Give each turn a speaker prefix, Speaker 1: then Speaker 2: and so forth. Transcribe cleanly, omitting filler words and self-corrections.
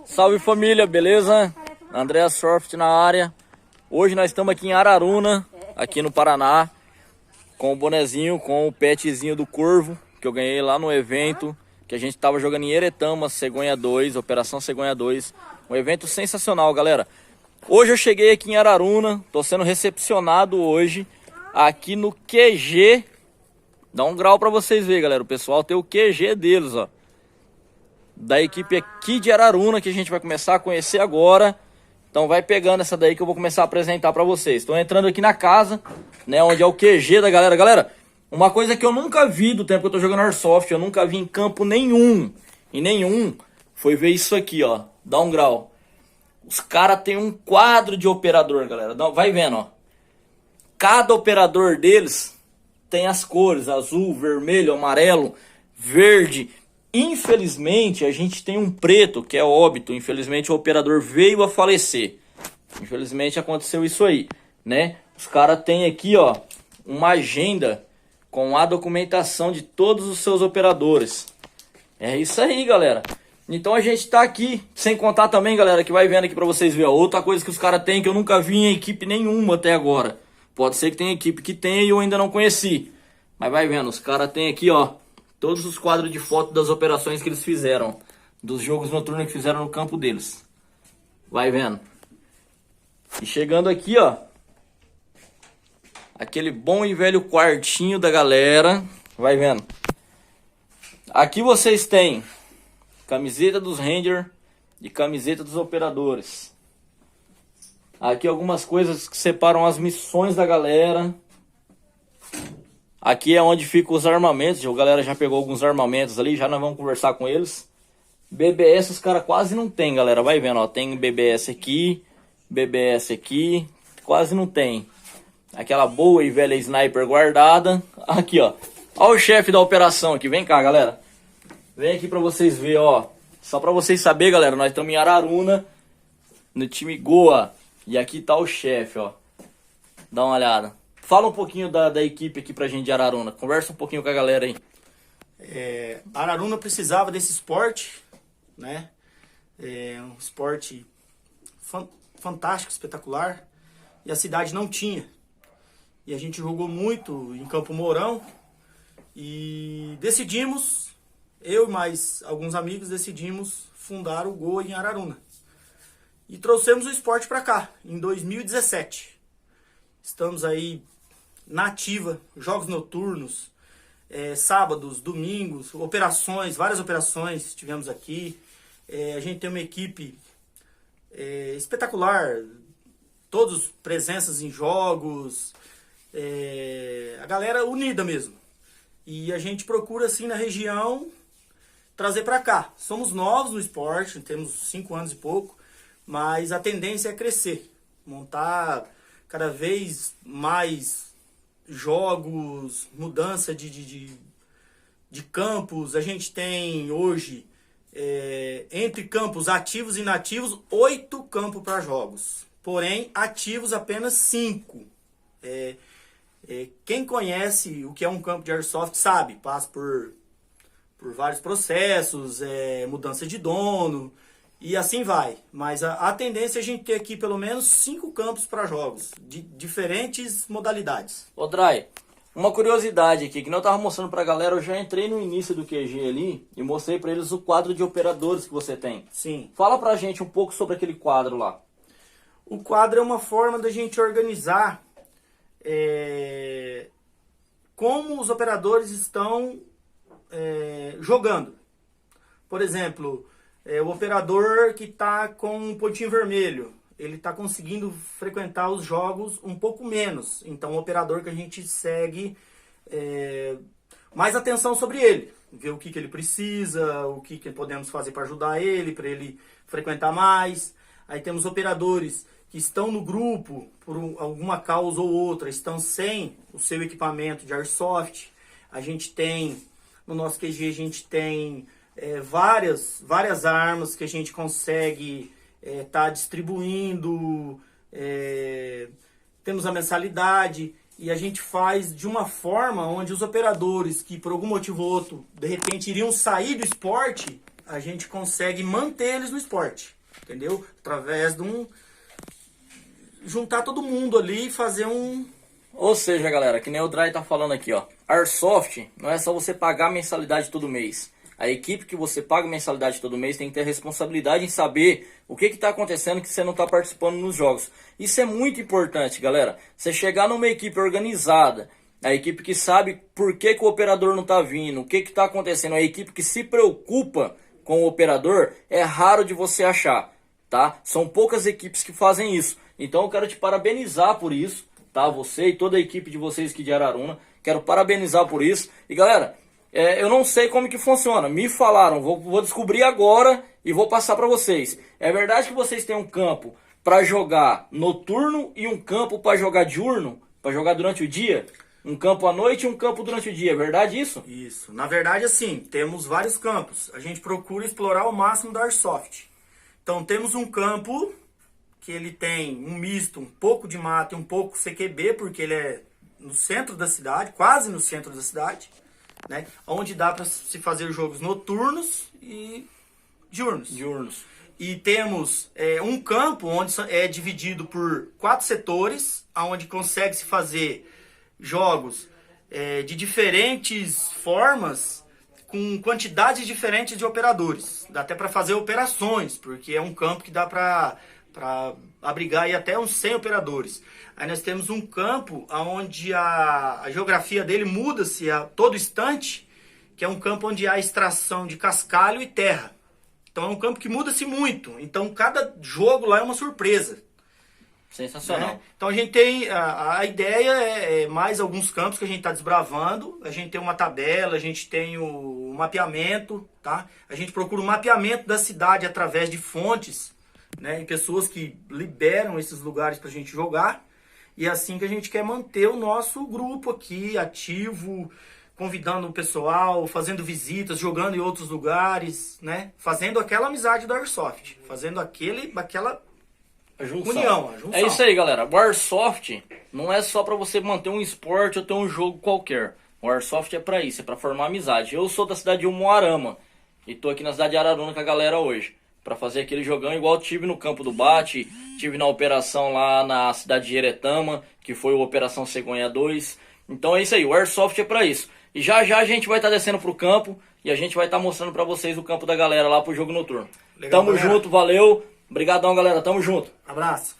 Speaker 1: Salve família, beleza? André Soft na área. Hoje nós estamos aqui em Araruna, aqui no Paraná, com o bonezinho, com o petzinho do Corvo, que eu ganhei lá no evento, que a gente tava jogando em Eretama, Cegonha 2, Operação Cegonha 2. Um evento sensacional, galera. Hoje eu cheguei aqui em Araruna, tô sendo recepcionado hoje aqui no QG. Dá um grau pra vocês verem, galera. O pessoal tem o QG deles, ó. Da equipe aqui de Araruna, que a gente vai começar a conhecer agora. Então vai pegando essa daí que eu vou começar a apresentar pra vocês. Estou entrando aqui na casa, né, onde é o QG da galera. Galera, uma coisa que eu nunca vi do tempo que eu tô jogando Airsoft, eu nunca vi em campo nenhum, foi ver isso aqui, ó. Dá um grau. Os caras têm um quadro de operador, galera. Vai vendo, ó. Cada operador deles tem as cores, azul, vermelho, amarelo, verde. Infelizmente, a gente tem um preto, que é óbito. Infelizmente, o operador veio a falecer. Infelizmente, aconteceu isso aí, né? Os caras têm aqui, ó, uma agenda com a documentação de todos os seus operadores. É isso aí, galera. Então, a gente tá aqui, sem contar também, galera, que vai vendo aqui pra vocês verem. Outra coisa que os caras têm que eu nunca vi em equipe nenhuma até agora. Pode ser que tenha equipe que tenha e eu ainda não conheci. Mas vai vendo, os caras têm aqui, ó, todos os quadros de foto das operações que eles fizeram, dos jogos noturnos que fizeram no campo deles. Vai vendo. E chegando aqui, ó, aquele bom e velho quartinho da galera. Vai vendo. Aqui vocês têm camiseta dos Ranger e camiseta dos operadores. Aqui algumas coisas que separam as missões da galera. Aqui é onde ficam os armamentos. A galera já pegou alguns armamentos ali. Já nós vamos conversar com eles. BBS os caras quase não tem, galera. Vai vendo, ó. Tem BBS aqui. BBS aqui. Quase não tem. Aquela boa e velha sniper guardada. Aqui, ó. Ó o chefe da operação aqui. Vem cá, galera. Vem aqui pra vocês verem, ó. Só pra vocês saberem, galera. Nós estamos em Araruna. No time Goa. E aqui tá o chefe, ó. Dá uma olhada. Fala um pouquinho da equipe aqui pra gente de Araruna. Conversa um pouquinho com a galera aí.
Speaker 2: Araruna precisava desse esporte, né? Um esporte fantástico, espetacular. E a cidade não tinha. E a gente jogou muito em Campo Mourão. E decidimos, eu e mais alguns amigos, decidimos fundar o Goa em Araruna. E trouxemos o esporte pra cá, em 2017. Estamos aí na ativa, jogos noturnos, sábados, domingos, operações, várias operações tivemos aqui. A gente tem uma equipe espetacular, todos presenças em jogos, a galera unida mesmo. E a gente procura assim na região trazer para cá. Somos novos no esporte, temos 5 anos e pouco, mas a tendência é crescer, montar cada vez mais jogos, mudança de campos. A gente tem hoje, entre campos ativos e inativos, 8 campos para jogos. Porém, ativos apenas 5. Quem conhece o que é um campo de Airsoft sabe, passa por vários processos, mudança de dono, e assim vai. Mas a tendência é a gente ter aqui pelo menos 5 campos para jogos, de diferentes modalidades.
Speaker 1: Ô Drai, uma curiosidade aqui, que eu tava mostrando pra galera, eu já entrei no início do QG ali e mostrei pra eles o quadro de operadores que você tem.
Speaker 2: Sim.
Speaker 1: Fala pra gente um pouco sobre aquele quadro lá.
Speaker 2: O quadro é uma forma da gente organizar como os operadores estão jogando. Por exemplo, o operador que está com um pontinho vermelho, ele está conseguindo frequentar os jogos um pouco menos. Então, o operador que a gente segue mais atenção sobre ele, ver o que ele precisa, o que podemos fazer para ajudar ele, para ele frequentar mais. Aí temos operadores que estão no grupo, por alguma causa ou outra, estão sem o seu equipamento de Airsoft. A gente tem, no nosso QG, a gente tem várias armas que a gente consegue estar distribuindo. Temos a mensalidade e a gente faz de uma forma onde os operadores que por algum motivo ou outro de repente iriam sair do esporte, a gente consegue manter eles no esporte, entendeu? Através de juntar todo mundo ali e fazer um...
Speaker 1: Ou seja, galera, que nem o Dry tá falando aqui, ó. Airsoft não é só você pagar mensalidade todo mês. A equipe que você paga mensalidade todo mês tem que ter responsabilidade em saber o que está acontecendo que você não está participando nos jogos. Isso é muito importante, galera. Você chegar numa equipe organizada, a equipe que sabe por que o operador não está vindo, o que está acontecendo, a equipe que se preocupa com o operador, é raro de você achar, tá? São poucas equipes que fazem isso. Então eu quero te parabenizar por isso, tá? Você e toda a equipe de vocês aqui de Araruna, quero parabenizar por isso. E galera, eu não sei como que funciona, me falaram, vou descobrir agora e vou passar para vocês. É verdade que vocês têm um campo para jogar noturno e um campo para jogar diurno, para jogar durante o dia? Um campo à noite e um campo durante o dia, é verdade isso?
Speaker 2: Isso, na verdade assim, temos vários campos, a gente procura explorar o máximo da Airsoft. Então temos um campo que ele tem um misto, um pouco de mato e um pouco CQB, porque ele é no centro da cidade, quase no centro da cidade, né? Onde dá para se fazer jogos noturnos e diurnos. E temos um campo onde é dividido por 4 setores, onde consegue se fazer jogos de diferentes formas, com quantidades diferentes de operadores. Dá até para fazer operações, porque é um campo que dá para abrigar aí até uns 100 operadores. Aí nós temos um campo onde a geografia dele muda-se a todo instante, que é um campo onde há extração de cascalho e terra. Então é um campo que muda-se muito. Então cada jogo lá é uma surpresa.
Speaker 1: Sensacional.
Speaker 2: Né? Então a gente tem, a ideia é mais alguns campos que a gente está desbravando. A gente tem uma tabela, a gente tem o mapeamento, tá? A gente procura o mapeamento da cidade através de fontes, né, e pessoas que liberam esses lugares para a gente jogar. E é assim que a gente quer manter o nosso grupo aqui ativo, convidando o pessoal, fazendo visitas, jogando em outros lugares, né? Fazendo aquela amizade do Airsoft, fazendo aquela união, a junção.
Speaker 1: É isso aí, galera. O Airsoft não é só para você manter um esporte ou ter um jogo qualquer. O Airsoft é para isso, é para formar amizade. Eu sou da cidade de Umuarama e tô aqui na cidade de Araruna com a galera hoje, para fazer aquele jogão igual tive no campo do Bate, tive na operação lá na cidade de Jeretama, que foi a Operação Cegonha 2. Então é isso aí, o Airsoft é para isso. E já já a gente vai estar descendo pro campo e a gente vai estar mostrando para vocês o campo da galera lá pro jogo noturno.
Speaker 2: Legal,
Speaker 1: Tamo
Speaker 2: galera.
Speaker 1: junto, valeu. Obrigadão, galera, tamo junto.
Speaker 2: Abraço.